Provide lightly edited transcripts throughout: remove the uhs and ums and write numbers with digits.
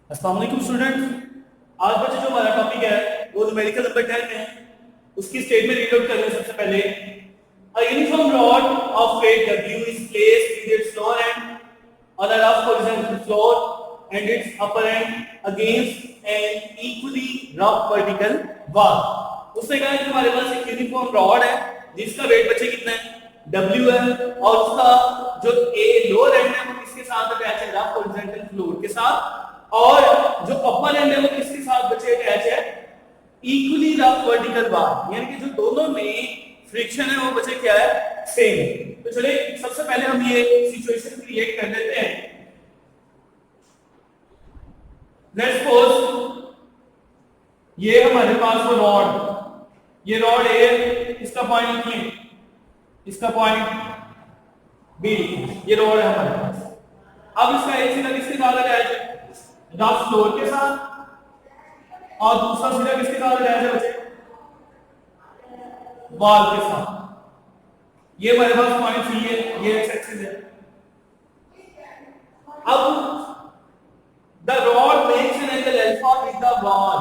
अस्सलाम वालेकुम स्टूडेंट्स। आज बच्चे जो हमारा टॉपिक है वो न्यूमेरिकल नंबर 10 है। उसकी स्टेटमेंट रीड आउट करेंगे। सबसे पहले a uniform rod of weight W is placed with its lower end on a rough horizontal floor and its upper end against an equally rough vertical wall। उसने कहा कि हमारे पास एक यूनिफॉर्म रॉड है जिसका वेट बच्चे कितना है W है और उसका जो A लोअर एंड है वो किसके साथ अटैच है रफ हॉरिजॉन्टल फ्लोर के साथ और जो अपर एंड है वो किसके साथ बचे अटैच है इक्वली रफ वर्टिकल बार, यानी कि जो दोनों में फ्रिक्शन है वो बचे क्या है सेम। तो चलिए सबसे पहले हम ये सिचुएशन क्रिएट कर लेते हैं। लेट्स सपोज ये हमारे पास वो रॉड, ये रॉड ए, इसका पॉइंट लिखिए, इसका पॉइंट बी, ये रॉड है हमारे पास। अब इसका एक सिरा किसके साथ अटैच है रफ फ्लोर के साथ और दूसरा सिरा किसके साथ अटैच है बच्चे वॉल के साथ। ये हमारे पास पॉइंट सी है, ये एक्स एक्सिस है। अब the rod makes an angle alpha with the wall,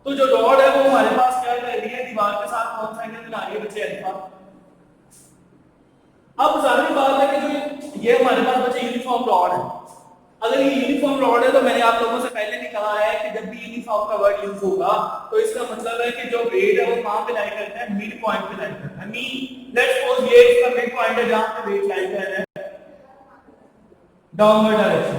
तो जो रॉड है वो हमारे पास क्या कर रही है दीवार के साथ कौन सा एंगल बना रही है बच्चे अल्फा। अब जाहिर बात है कि जो ये हमारे पास बच्चे यूनिफॉर्म रॉड है, अगर ये यूनिफॉर्म रॉड है तो मैंने आप लोगों से पहले भी कहा है कि जब भी यूनिफॉर्म का वर्ड यूज होगा तो इसका मतलब है कि जो वेट है वो कहां पे लाई करता है मिड पॉइंट पे लाई करता है। मीन लेट्स सपोज ये इसका मिड पॉइंट है जहां पे वेट लाई कर रहा है डाउनवर्ड डायरेक्शन।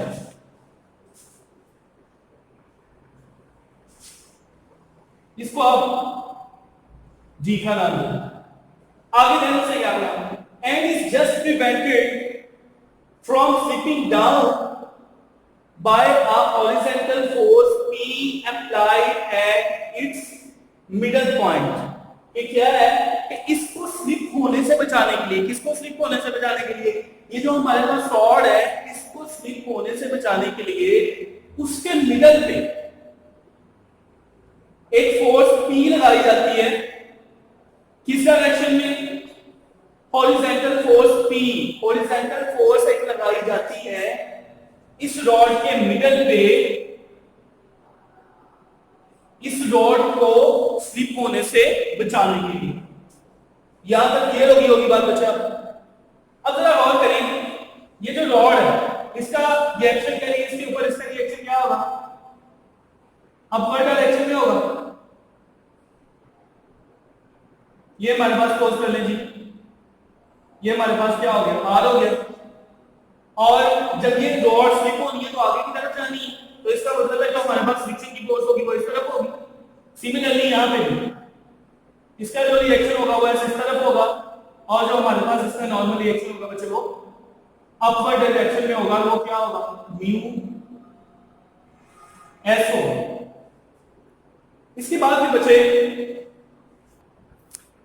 इसको आप जी का नाम दिया। आगे देने से क्या करना end is just prevented from slipping down by a horizontal force P applied at its middle point। ये क्या है कि इसको स्लिप होने से बचाने के लिए, किसको स्लिप होने से बचाने के लिए, ये जो हमारे पास रॉड है इसको स्लिप होने से बचाने के लिए उसके मिडल पे एक फोर्स P लगाई जाती है। किस डायरेक्शन में horizontal force P, horizontal force एक लगाई जाती है इस रॉड के मिडल पे, इस रॉड को स्लिप होने से बचाने के लिए। यहां तक क्लियर होगी बात बच्चा। अब जरा गौर करें, ये जो रॉड है इसका रिएक्शन करिए, इसके ऊपर इसका रिएक्शन क्या होगा अपवर्ड डायरेक्शन में होगा। ये हमारे पास क्लोज कर लें जी, ये हमारे पास क्या हो गया आर हो गया। और जब ये रॉड स्लिप होनी है तो आगे की तरफ जानी है, तो इसका मतलब है जो हमारे पास फ्रिक्शन की फोर्स होगी वो इस तरफ होगी। सिमिलरली यहां पे भी इसका जो रिएक्शन होगा वो इस तरफ होगा और जो हमारे पास इसका नॉर्मल रिएक्शन होगा बच्चे वो अपवर्ड डायरेक्शन में होगा। वो क्या होगा म्यू एस होगा। इसके बाद भी बच्चे,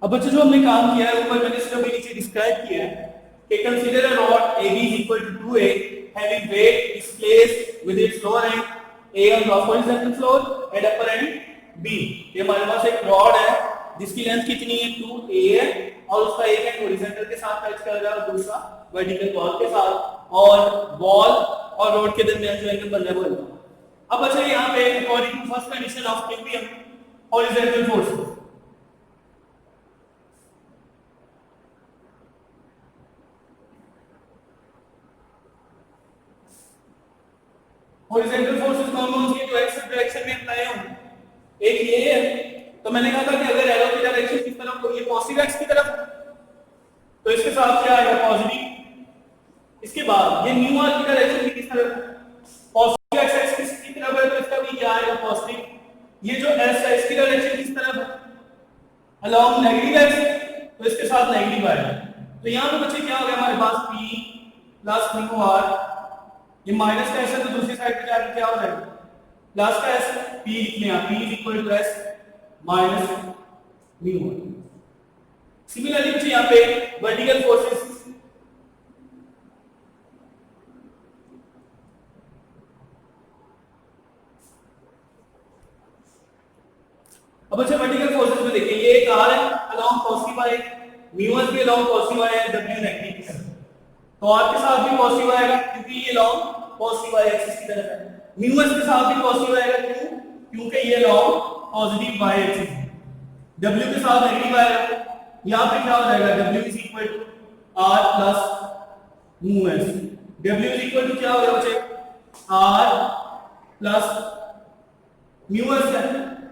अब बच्चे जो हमने काम किया है ऊपर मैंने सिर्फ नीचे डिस्क्राइब किया है कि consider a rod AB is equal to 2A having weight is placed with its lower end A on the horizontal floor and upper end B। ये हमारे पास एक रॉड है जिसकी लेंथ कितनी है 2A है और उसका एक एंड हॉरिजॉन्टल के साथ टच कर रहा है और दूसरा वर्टिकल वॉल के साथ, और वॉल और रोड के दरमियान जो एंगल बन रहा है वो अल्फा। अब अच्छा यहाँ पे according to first condition of equilibrium horizontal force, horizontal forces कौन-कौन सी है जो एक्स डायरेक्शन में अप्लाई होंगे। एक ये है, तो मैंने कहा था कि अगर एरो की डायरेक्शन किस तरफ होगी पॉजिटिव एक्स की तरफ, तो इसके साथ क्या आएगा पॉजिटिव। इसके बाद ये न्यू आर की डायरेक्शन किस तरफ पॉजिटिव एक्स एक्सिस की तरफ है तो इसका भी क्या आएगा पॉजिटिव। ये जो एस है इसकी डायरेक्शन किस तरफ है अलोंग नेगेटिव एक्स, तो इसके साथ नेगेटिव आएगा। तो यहां पे बच्चे क्या हो गया हमारे पास p प्लस न्यू आर, ये माइनस का एस है तो दूसरी साइड पे जाके क्या हो जाएगा प्लस का एस, p लिखने हैं p is equal to s minus mu. Similarly बच्चे यहां पे वर्टिकल फोर्सेस, अब अच्छा वर्टिकल फोर्सेस में देखिए ये एक r है along positive y, new s भी अलोंग पॉजिटिव y है, w नेगेटिव है तो r के साथ भी पॉजिटिव आएगा क्योंकि ये अलोंग पॉजिटिव y एक्सिस की तरफ है, म्यू एस के साथ भी पॉजिटिव आएगा, क्यों? क्योंकि ये लॉन्ग पॉजिटिव y एक्सिस है। w के साथ नेगेटिव आएगा, यहां पे क्या हो जाएगा, w is equal to r plus mu S. w is equal to क्या हो गया बच्चे, r प्लस म्यू एस है।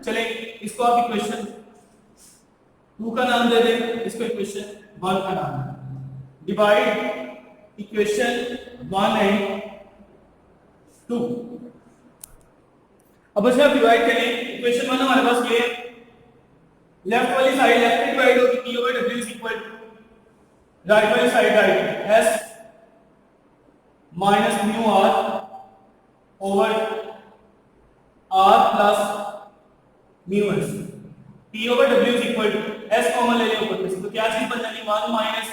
चले इसको आप इक्वेशन 2 का नाम दे दें, इसको इक्वेशन 1 का नाम दें। Divide equation 1 and 2। अब बच्चे आप डिवाइड करें, इक्वेशन 1 हमारे पास ये लेफ्ट वाली साइड लेफ्ट में डिवाइड होगी, p over w is equal to right वाली side right s minus mu r over r plus mu s। p over w is equal to s common ले लें ऊपर में से, तो क्या चीज बन जाएगी, 1 minus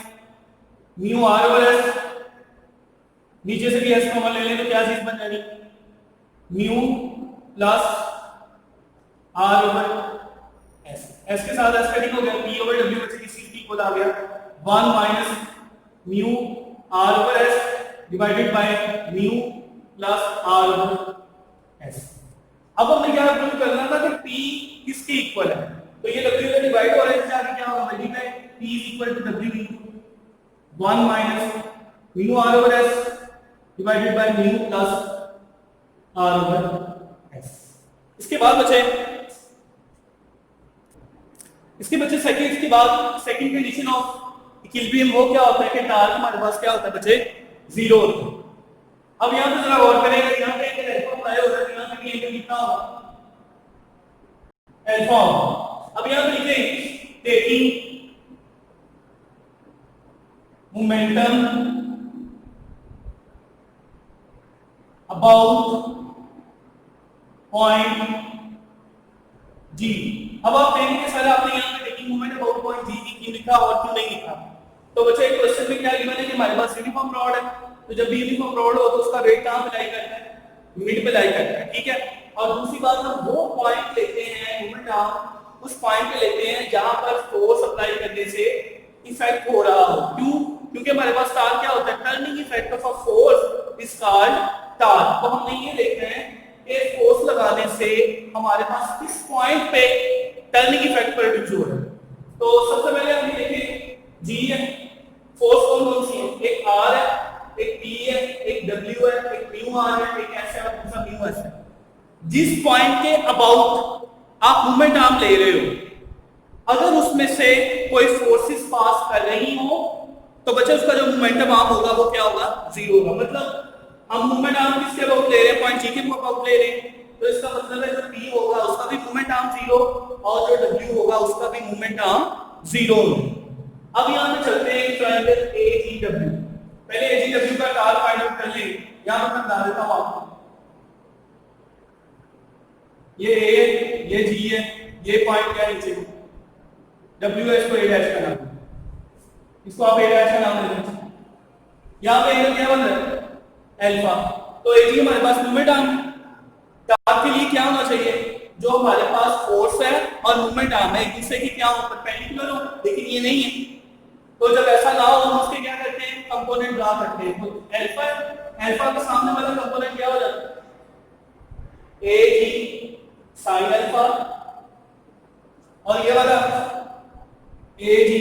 mu r over s, नीचे से भी s कॉमन ले लें तो क्या चीज बन जाएगी, mu plus r over s। s के साथ s कटिंग हो गया, p ओवर w बच्चे किसी चीज इक्वल आ गया 1 minus mu r over s divided by mu plus r over s। अब हमने क्या प्रूव करना था कि p किसके इक्वल है, तो ये w का डिवाइड हो रहा है, इससे आगे क्या होगा, multiply p is equal to w into 1 minus mu r over s divided by mu plus r over s। इसके बाद बच्चे सेकंड कंडीशन ऑफ इक्विलिब्रियम वो क्या होता है कि टार्क हमारे पास क्या होता है बच्चे, 0 होता है। अब यहां पे जरा गौर करेंगे, यहां पे एक अल्फा अप्लाई हो रहा है, यहां पे भी एंगल कितना होगा, अल्फा। अब यहां पे लिखें टेकिंग मोमेंटम अबाउट पॉइंट जी। अब आप देखेंगे सर आपने यहां पे टेकिंग मोमेंट अबाउट पॉइंट जी क्यों लिखा और क्यों नहीं लिखा, तो बच्चे एक क्वेश्चन में क्या गिवन है कि हमारे पास यूनिफॉर्म रॉड है, तो जब भी यूनिफॉर्म रॉड हो तो उसका वेट कहां पे लाई करता है, मिड पे लाई करता है, ठीक है। और दूसरी बात हम वो पॉइंट लेते हैं, मोमेंट आर्म उस पॉइंट पे लेते हैं जहां पर फोर्स अप्लाई करने से इफेक्ट हो रहा हो, क्यों? क्योंकि हमारे पास टार्क क्या होता है, turning effect of a force is called torque. तो हमने ये देखना है कि फोर्स लगाने से हमारे पास किस पॉइंट पे टर्निंग इफेक्ट प्रोड्यूस हो रहा है। तो सबसे पहले हम देखें जी है, फोर्स कौन सी है, एक r है, एक p है, एक w है, एक म्यू r है, एक s है और दूसरा म्यू s है। जिस पॉइंट के अबाउट आप मोमेंट आर्म ले रहे हो, अगर उसमें से कोई फोर्सेस पास कर रही हो तो बच्चे उसका जो मोमेंटम आर्म होगा वो क्या होगा, 0 होगा। मतलब हम मोमेंट आर्म किसके अबाउट ले रहे हैं, पॉइंट g के अबाउट ले रहे हैं, तो इसका मतलब है जो p होगा उसका भी मोमेंट आर्म 0 और जो w होगा उसका भी मोमेंट आर्म 0 होगा। अब यहां पे चलते हैं ट्रायंगल AGW। पहले AGW का टार्क फाइंड आउट कर लें, यहां पर मैं बता देता हूं आपको, ये A ये G है, ये पॉइंट क्या है नीचे W है, इसको A डैश का नाम, इसको आप A डैश का नाम दे दें। यहां पे एंगल क्या बन रहा है, अल्फा। तो AG हमारे पास मोमेंट आर्म है, टार्क के लिए क्या होना चाहिए, जो हमारे पास फोर्स है और मोमेंट आर्म है एक दूसरे के क्या हो, परपेंडिकुलर हो, लेकिन ये नहीं है। तो जब ऐसा ना हो हम उसके क्या करते हैं, कंपोनेंट ड्रा करते हैं। तो अल्फा के सामने वाला कंपोनेंट क्या हो जाता है, AG sin अल्फा, और ये वाला AG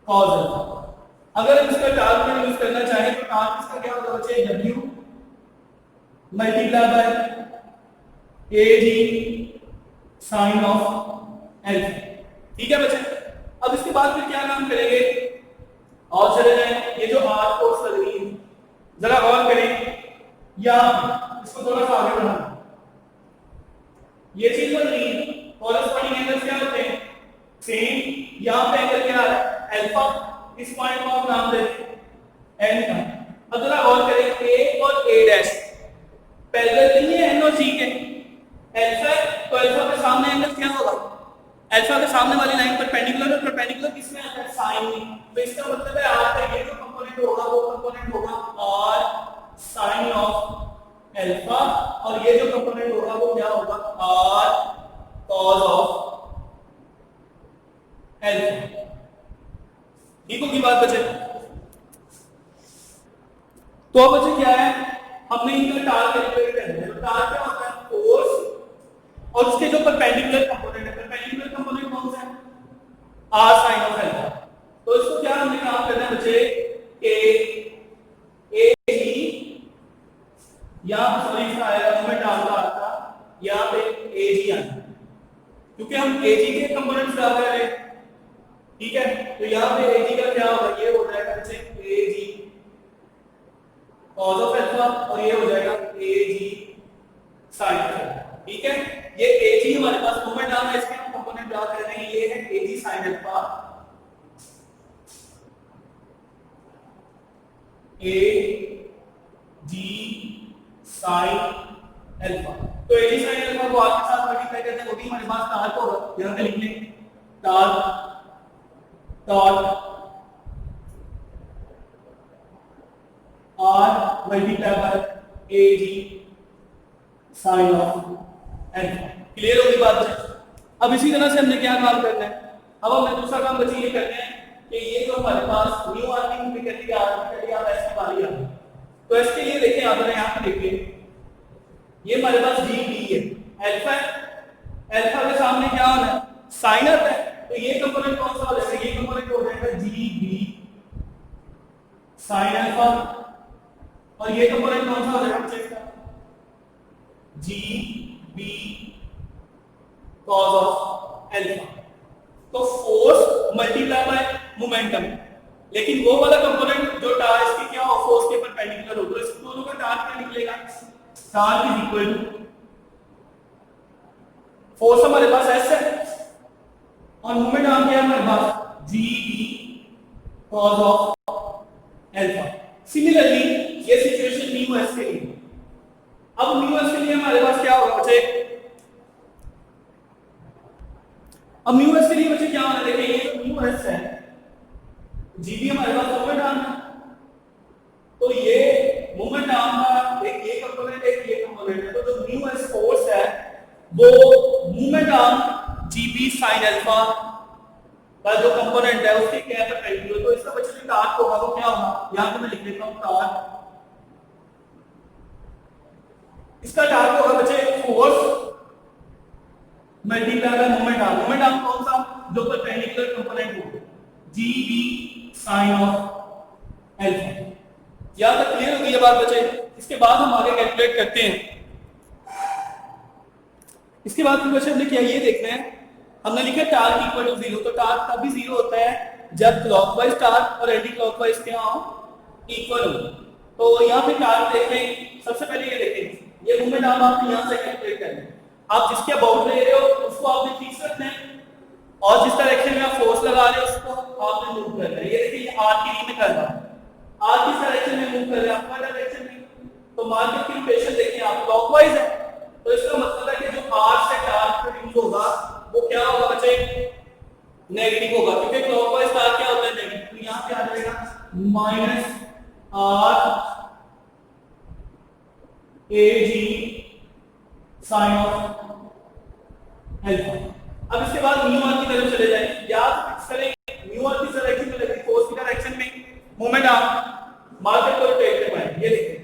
cos अल्फा। अगर हम इसका टार्क में यूज करना चाहें तो टार्क इसका क्या होगा बच्चे, W multiply by AG sin of alpha, ठीक है बच्चे। अब इसके बाद फिर क्या काम करेंगे, और चले जाए, ये जो R फोर्स लग रही है जरा गौर करें, या इसको थोड़ा सा आगे बढ़ाना, ये चीज बन रही है, कॉरस्पॉन्डिंग एंगल्स क्या होते हैं, सेम। यहां पे एंगल क्या है, अल्फा, इस पॉइंट को आप नाम देते हैं n का। अब जरा गौर करें, A और A डैश पैरेलल नहीं है n और G के, अल्फा तो अल्फा के सामने एंगल क्या होगा, अल्फा के सामने वाली लाइन परपेंडिकुलर है, परपेंडिकुलर किसमें आता है, साइन में। तो इसका मतलब है r का ये जो कंपोनेंट होगा वो कंपोनेंट होगा r sin ऑफ अल्फा, और ये जो कंपोनेंट होगा वो क्या होगा, r cos ऑफ अल्फा। ठीक होगी बात बच्चे। तो क्या है, हमने इनका टार कैलकुलेट करना है। तो टार क्या होता है, फोर्स और उसके जो परपेंडिकुलर कंपोनेंट है, परपेंडिकुलर कंपोनेंट कौन सा है, आर साइन ऑफ अल्फा। तो इसको क्या हमने काम करना है बच्चे, ए जी, यहां सॉरी इसका आएगा मोमेंट आर का आता, यहां पे ए जी आना, क्योंकि हम ए जी के कंपोनेंट्स ड्रा कर रहे हैं, ठीक है। तो यहां पे ए जी का क्या होगा, ये हो जाएगा बच्चे ए जी कॉस ऑफ अल्फा और ये हो जाएगा ए जी साइन अल्फा, ठीक है। ये ए जी हमारे पास मोमेंट आर्म है, इसके हम कंपोनेंट ड्रा कर रहे हैं, ये है ए जी साइन अल्फा, ए जी साइन अल्फा। तो ए जी साइन अल्फा को आर के साथ मल्टीप्लाई करते हैं, वो भी हमारे पास टार को होगा, यहां पे लिख लें टार dot R multiply by a ji sine of alpha. Clear होगी बात है। अब इसी तरह से हमने क्या काम करना है, अब हमने दूसरा काम बची ये करना है कि ये जो हमारे पास न्यू आर्किंग भी करती है, आर्किंग आप ऐसे वाली आ, तो इसके लिए देखें आप यहां पे देखिए, ये हमारे पास जी बी है, अल्फा अल्फा के सामने क्या होना है, साइन आता है, तो ये कंपोनेंट कौन सा हो जाएगा, ये कंपोनेंट हो जाएगा जी बी साइन अल्फा, और ये कंपोनेंट कौन सा हो जाएगा बच्चे, G B cos of alpha. तो फोर्स मल्टीप्लाई बाय मोमेंटम, लेकिन वो वाला कंपोनेंट जो टार इसकी क्या हो, फोर्स के परपेंडिकुलर हो, तो इस दोनों का टार क्या निकलेगा, टार इज इक्वल टू फोर्स हमारे पास एस है और मोमेंट आर्म क्या है हमारे पास, g B cos of alpha. Similarly ये सिचुएशन म्यू एस के लिए, अब म्यू एस के लिए हमारे पास क्या होगा बच्चे, अब म्यू एस के लिए बच्चे क्या होना, देखिए ये जो म्यू एस है, जी बी हमारे पास मोमेंट आर्म है, तो ये मोमेंट आर्म का एक ये कंपोनेंट है, एक ये कंपोनेंट है, तो जो म्यू एस फोर्स है वो moment arm G B sine alpha का जो कंपोनेंट है उसके क्या परपेंडिकुलर, तो इसका बच्चे जो टार्क होगा वो क्या होगा, यहां पे मैं लिख देता हूं टार्क, इसका टार्क होगा बच्चे force multiply by moment arm, moment arm कौन सा, जो परपेंडिकुलर कंपोनेंट हो, G B sine of alpha. यहां तक क्लियर होगी ये बात बच्चे। इसके बाद हम आगे कैलकुलेट करते हैं। इसके बाद फिर बच्चे हमने क्या ये देखना है, हमने लिखा टार्क इक्वल टू 0, तो टार्क तभी 0 होता है जब क्लॉकवाइज टार्क और एंटी क्लॉकवाइज क्या हो, इक्वल हो। तो यहाँ पे टार्क देखें, सबसे पहले ये देखें, ये मूवमेंट आर्म आपने यहाँ से कैलकुलेट करना है, आप जिसके अबाउट ले रहे हो उसको आपने फिक्स रखना है और जिस डायरेक्शन में आप फोर्स लगा रहे हो उसको आपने मूव करना है। ये देखिए ये आर की में कर रहा है, आर किस डायरेक्शन में मूव कर रहा है, आपका डायरेक्शन में, तो मार्केट की लोकेशन देखिए आप क्लॉकवाइज है, तो इसका मतलब है कि जो आर से टार्क प्रोड्यूस होगा वो क्या होगा बच्चे, नेगेटिव होगा, क्योंकि क्लॉकवाइज टार्क क्या होता है नेगेटिव, तो यहां पे आ जाएगा minus R A ji sine of alpha. अब इसके बाद म्यू आर की तरफ चले जाएं, याद फिक्स करें म्यू आर किस डायरेक्शन में लगी, फोर्स की डायरेक्शन में, मूवमेंट आर्म मार्केट को रोटेट करवाएं, ये देखिए,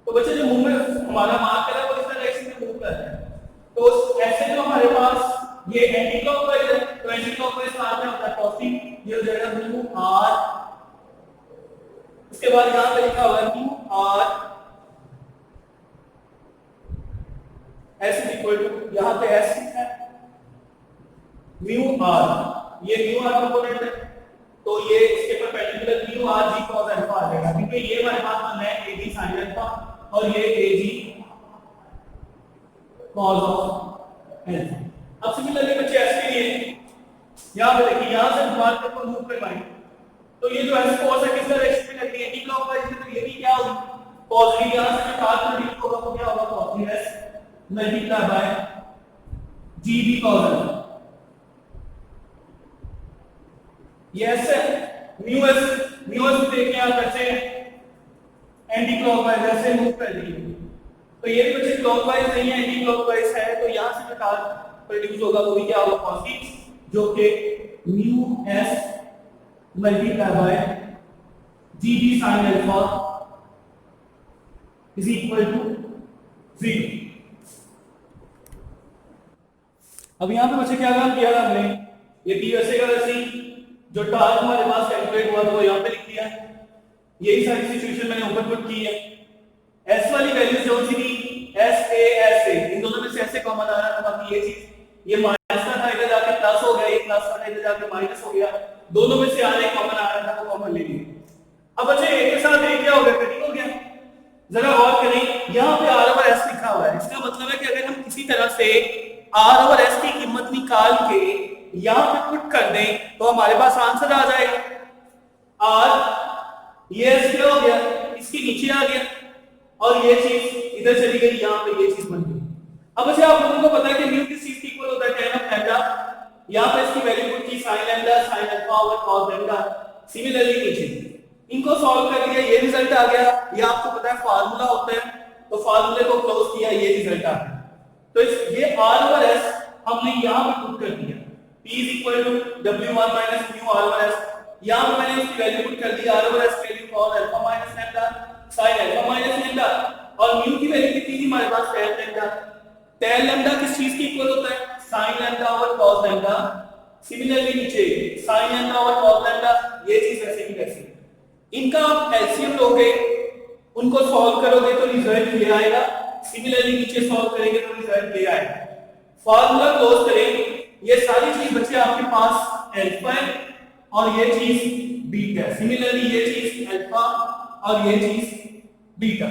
तो बच्चे जो मूवमेंट हमारा मार्क है वो इस डायरेक्शन में मूव कर रहा है, तो ऐसे जो हमारे पास ये एंटी क्लॉकवाइज है, तो एंटी क्लॉकवाइज का क्या होता है पॉजिटिव, ये हो जाएगा म्यू आर, उसके बाद यहां पे लिखा हुआ है mu R S is equal to, यहाँ पे S है म्यू आर, ये म्यू आर कंपोनेंट है, तो ये इसके perpendicular mu R g cos alpha आ जाएगा, क्योंकि ये हमारे पास बन है ए जी साइन अल्फा और ये ए जी cos ऑफ अल्फा। अब सिमिलरली बच्चे S के लिए यहाँ पे देखिए, यहाँ से मार्कर को मूव करवाएं, तो ये जो S फोर्स है किस डायरेक्शन में लग रही है, एंटी क्लॉकवाइज में, तो ये भी क्या होगी पॉजिटिव, यहाँ से जो टार्क प्रोड्यूस होगा वो क्या होगा positive S multiply by G B cos alpha. Yes mu S देखिए आप कैसे एंटी क्लॉकवाइज ऐसे मूव कर रही है, तो ये भी बच्चे क्लॉकवाइज नहीं है, एंटी क्लॉकवाइज है, तो यहां से जो टार्क प्रोड्यूस होगा वो भी क्या होगा पॉजिटिव, जो कि mu S multiply by G B sine alpha is equal to 0। अब यहां पे बच्चे क्या काम किया था हमने, ये पी वैसे का वैसे जो टास्क हमारे पास कैलकुलेट हुआ था वो यहां पे लिख दिया। यही सारी सिचुएशन मैंने ऊपर पुट की है। एस वाली वैल्यूज जो सी थी एस ए इन दोनों में से ऐसे कॉमन आ रहा था, बाकी ये चीज ये माइनस का था, इधर जाके प्लस हो गया, ये प्लस का था, इधर जाके माइनस हो गया, दोनों में से आने कॉमन आ रहा था, वो कॉमन ले लिया। अब बच्चे एक के साथ एक क्या हो गया, कटिंग हो गया। जरा गौर करें, यहाँ पे आर ओवर एस लिखा हुआ है, इसका मतलब है कि अगर हम किसी तरह से आर ओवर एस की कीमत निकाल के यहाँ पे पुट कर दें तो हमारे पास आंसर आ जाएगा। आर ये एस क्या हो गया, इसके नीचे आ गया और ये चीज इधर चली गई, यहाँ पे ये चीज बन गई। अब अच्छा आप लोगों को पता है कि म्यू किस चीज की इक्वल होता है, tan ऑफ लैम्डा। यहाँ पे इसकी वैल्यू पुट की sin lambda sin alpha over cos lambda. Similarly नीचे इनको सॉल्व कर दिया, ये रिजल्ट आ गया। ये आपको पता है फार्मूला होता है, तो फार्मूले को क्लोज किया, ये रिजल्ट आ गया। तो ये r ओवर s हमने यहाँ पे पुट कर दिया, p is equal to w1 minus mu r over s। यहाँ पे मैंने इसकी वैल्यू पुट कर दी, r ओवर s की value cos alpha minus lambda sin alpha minus lambda, और म्यू की वैल्यू कितनी थी हमारे पास, tan लैम्डा। tan लैम्डा किस चीज की इक्वल होता है, sin lambda over cos lambda. Similarly नीचे sin lambda over cos lambda, ये चीज वैसे की वैसे। इनका आप एलसीएम लोगे, उनको सॉल्व करोगे तो रिजल्ट ये आएगा। सिमिलरली नीचे सॉल्व करेंगे तो रिजल्ट ये आएगा। फार्मूला क्लोज करें, ये सारी चीज बच्चे आपके पास अल्फा है और ये चीज बीटा है। सिमिलरली ये चीज अल्फा और ये चीज बीटा।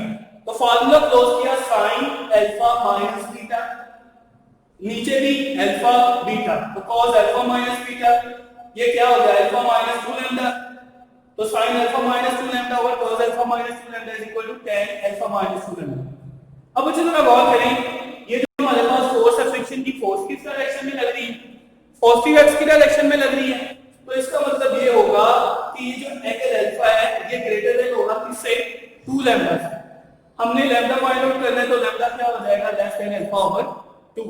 तो फार्मूला क्लोज किया, sin अल्फा माइनस बीटा, नीचे भी अल्फा बीटा, तो cos अल्फा माइनस बीटा, ये क्या हो गया, अल्फा माइनस 2 लैम्डा। तो sin alpha minus 2 lambda over cos alpha minus 2 lambda is equal to tan alpha minus 2 lambda. अब बच्चों जरा गौर करें, ये जो हमारे पास फोर्स ऑफ फ्रिक्शन की फोर्स किस डायरेक्शन में लग रही है, पॉजिटिव एक्स की डायरेक्शन में लग रही है। तो इसका मतलब ये होगा कि ये जो एंगल अल्फा है ये ग्रेटर देन होगा किससे, 2 लैम्डा से। हमने लैम्डा फाइंड आउट करना है, तो लैम्डा क्या हो जाएगा, लेस देन अल्फा ओवर 2।